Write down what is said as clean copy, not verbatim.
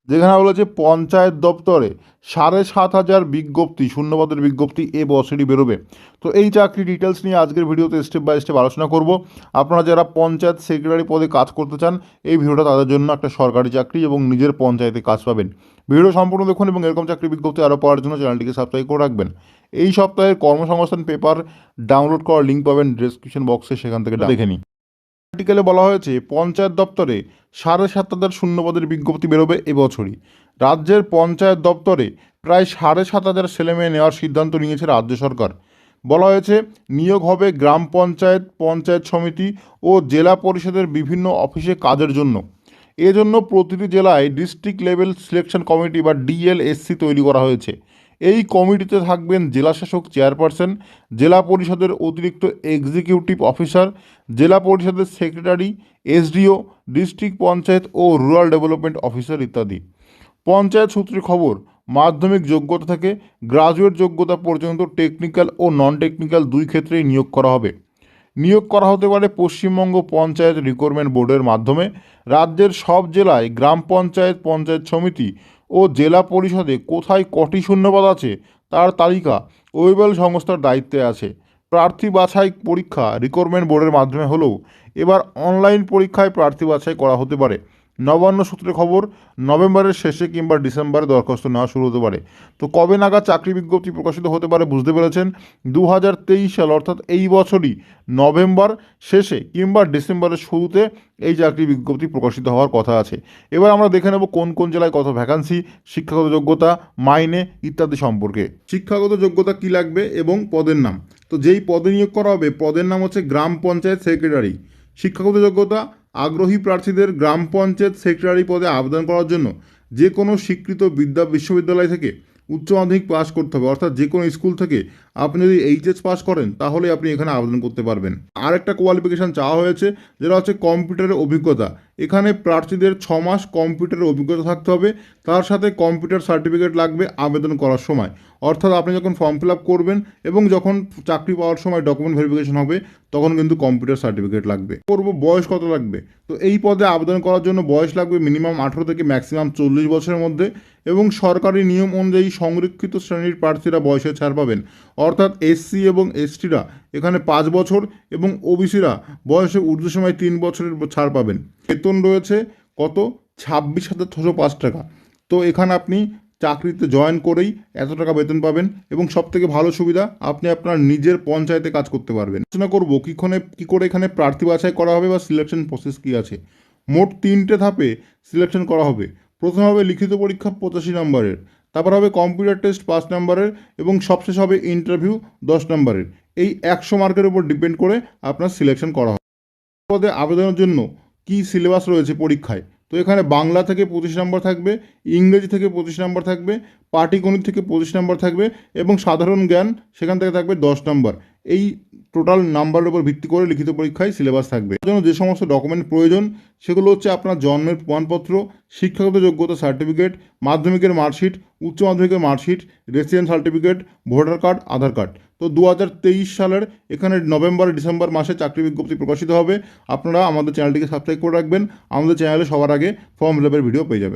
যেখানে বলেছে পঞ্চায়েত দপ্তরে ৭,৫০০ বিজ্ঞপ্তি, শূন্যপদের বিজ্ঞপ্তি এ বছরই বেরোবে। তো এই চাকরি ডিটেলস নিয়ে আজকের ভিডিওতে স্টেপ বাই স্টেপ আলোচনা করব। আপনারা যারা পঞ্চায়েত সেক্রেটারি পদে কাজ করতে চান, এই ভিডিওটা তাদের জন্য একটা সরকারি চাকরি এবং নিজের পঞ্চায়েতে কাজ পাবেন। ভিডিও সম্পূর্ণ দেখুন এবং এরকম চাকরি বিজ্ঞপ্তি আরও পাওয়ার জন্য চ্যানেলটিকে সাবস্ক্রাইব করে রাখবেন। এই সপ্তাহের কর্মসংস্থান পেপার ডাউনলোড করার লিঙ্ক পাবেন ডিসক্রিপশন বক্সে, সেখান থেকে দেখে নিন। আর্টিকেলে বলা হয়েছে পঞ্চায়েত দপ্তরে ৭,৫০০ শূন্যপদের বিজ্ঞপ্তি বেরোবে এবছরই। রাজ্যের পঞ্চায়েত দপ্তরে প্রায় ৭,৫০০ ছেলেমেয়ে নেওয়ার সিদ্ধান্ত নিয়েছে রাজ্য সরকার। বলা হয়েছে নিয়োগ হবে গ্রাম পঞ্চায়েত, পঞ্চায়েত সমিতি ও জেলা পরিষদের বিভিন্ন অফিসে কাজের জন্য। এজন্য প্রতিটি জেলায় ডিস্ট্রিক্ট লেভেল সিলেকশন কমিটি বা ডিএলএসসি তৈরি করা হয়েছে। এই কমিটিতে থাকবেন জেলাশাসক চেয়ারপারসন, জেলা পরিষদের অতিরিক্ত এক্সিকিউটিভ অফিসার, জেলা পরিষদের সেক্রেটারি, এসডিও, ডিস্ট্রিক্ট পঞ্চায়েত ও রুরাল ডেভেলপমেন্ট অফিসার ইত্যাদি। পঞ্চায়েত সূত্রে খবর, মাধ্যমিক যোগ্যতা থেকে গ্রাজুয়েট যোগ্যতা পর্যন্ত টেকনিক্যাল ও নন টেকনিক্যাল দুই ক্ষেত্রেই নিয়োগ করা হবে। নিয়োগ করা হতে পারে পশ্চিমবঙ্গ পঞ্চায়েত রিক্রুটমেন্ট বোর্ডের মাধ্যমে। রাজ্যের সব জেলায় গ্রাম পঞ্চায়েত, পঞ্চায়েত সমিতি ও জেলা পরিষদে কোথায় কটি শূন্যপদ আছে তার তালিকা ওয়েবল সংস্থার দায়িত্বে আছে। প্রার্থী বাছাই পরীক্ষা রিক্রুটমেন্ট বোর্ডের মাধ্যমে হলেও এবার অনলাইন পরীক্ষায় প্রার্থী বাছাই করা হতে পারে। নবান্ন সূত্রে খবর, নভেম্বরের শেষে কিংবা ডিসেম্বরে দরখাস্ত নেওয়া শুরু হতে পারে। তো কবে নাগাদ চাকরি বিজ্ঞপ্তি প্রকাশিত হতে পারে বুঝতে পেরেছেন। 2023 সাল অর্থাৎ এই বছরই নভেম্বর শেষে কিংবা ডিসেম্বরের শুরুতে এই চাকরি বিজ্ঞপ্তি প্রকাশিত হওয়ার কথা আছে। এবার আমরা দেখে নেব কোন কোন জেলায় কত ভ্যাকান্সি, শিক্ষাগত যোগ্যতা, মাইনে ইত্যাদি সম্পর্কে। শিক্ষাগত যোগ্যতা কী লাগবে এবং পদের নাম। তো যেই পদে নিয়োগ করা হবে পদের নাম হচ্ছে গ্রাম পঞ্চায়েত সেক্রেটারি। শিক্ষাগত যোগ্যতা, আগ্রহী প্রার্থীদের গ্রাম পঞ্চায়েত সেক্রেটারি পদে আবেদন করার জন্য যে কোনো স্বীকৃত বিশ্ববিদ্যালয় থেকে উচ্চ মাধ্যমিক পাস করতে হবে, অর্থাৎ যে কোনো স্কুল থেকে আপনি যদি এইচএস পাস করেন তাহলে আপনি এখানে আবেদন করতে পারবেন। আর একটা কোয়ালিফিকেশান চাওয়া হয়েছে যেটা হচ্ছে কম্পিউটারের অভিজ্ঞতা। এখানে প্রার্থীদের 6 মাস কম্পিউটারের অভিজ্ঞতা থাকতে হবে, তার সাথে কম্পিউটার সার্টিফিকেট লাগবে আবেদন করার সময়। অর্থাৎ আপনি যখন ফর্ম ফিল আপ করবেন এবং যখন চাকরি পাওয়ার সময় ডকুমেন্ট ভেরিফিকেশন হবে তখন কিন্তু কম্পিউটার সার্টিফিকেট লাগবে। বয়স কত লাগবে? তো এই পদে আবেদন করার জন্য বয়স লাগবে মিনিমাম 18 থেকে ম্যাক্সিমাম 40 বছরের মধ্যে, এবং সরকারি নিয়ম অনুযায়ী সংরক্ষিত শ্রেণীর প্রার্থীরা বয়সে ছাড় পাবেন। অর্থাৎ এসসি এবং এসটিরা এখানে 5 বছর এবং ওবিসিরা বয়সে ঊর্ধ্বসীমায় 3 বছরের ছাড় পাবেন। বেতন রয়েছে কত? 26,605 টাকা। তো এখানে আপনি চাকরিতে জয়েন করেই এত টাকা বেতন পাবেন এবং সবথেকে ভালো সুবিধা, আপনি আপনার নিজের পঞ্চায়েতে কাজ করতে পারবেন। আলোচনা করবো কী করে এখানে প্রার্থী বাছাই করা হবে বা সিলেকশন প্রসেস কী আছে। মোট 3টে ধাপে সিলেকশন করা হবে। প্রথমে হবে লিখিত পরীক্ষা 85 নম্বরের, তারপর হবে কম্পিউটার টেস্ট 5 নম্বরের এবং সবশেষ হবে ইন্টারভিউ 10 নম্বরের। এই 100 মার্কের উপর ডিপেন্ড করে আপনার সিলেকশন করা হবে। পদে আবেদনের জন্য কী সিলেবাস রয়েছে পরীক্ষায়? তো এখানে বাংলা থেকে 25 নম্বর থাকবে, ইংরেজি থেকে 25 নম্বর থাকবে, পাটিগণিত থেকে 25 নম্বর থাকবে এবং সাধারণ জ্ঞান সেখান থেকে থাকবে 10 নম্বর। এই টোটাল নাম্বারের উপর ভিত্তি করে লিখিত পরীক্ষায় সিলেবাস থাকবে। তার জন্য যে সমস্ত ডকুমেন্ট প্রয়োজন সেগুলো হচ্ছে আপনার জন্মের প্রমাণপত্র, শিক্ষাগত যোগ্যতা সার্টিফিকেট, মাধ্যমিকের মার্কশিট, উচ্চ মাধ্যমিকের marksheet, residence certificate, voter card, Aadhaar card. তো 2023 সালের এখানে নভেম্বর ডিসেম্বর মাসে চাকরি বিজ্ঞপ্তি প্রকাশিত হবে। আপনারা আমাদের চ্যানেলটিকে সাবস্ক্রাইব করে রাখবেন, আমাদের চ্যানেলে সবার আগে ফর্ম ফিল আপের ভিডিও পেয়ে যাবেন।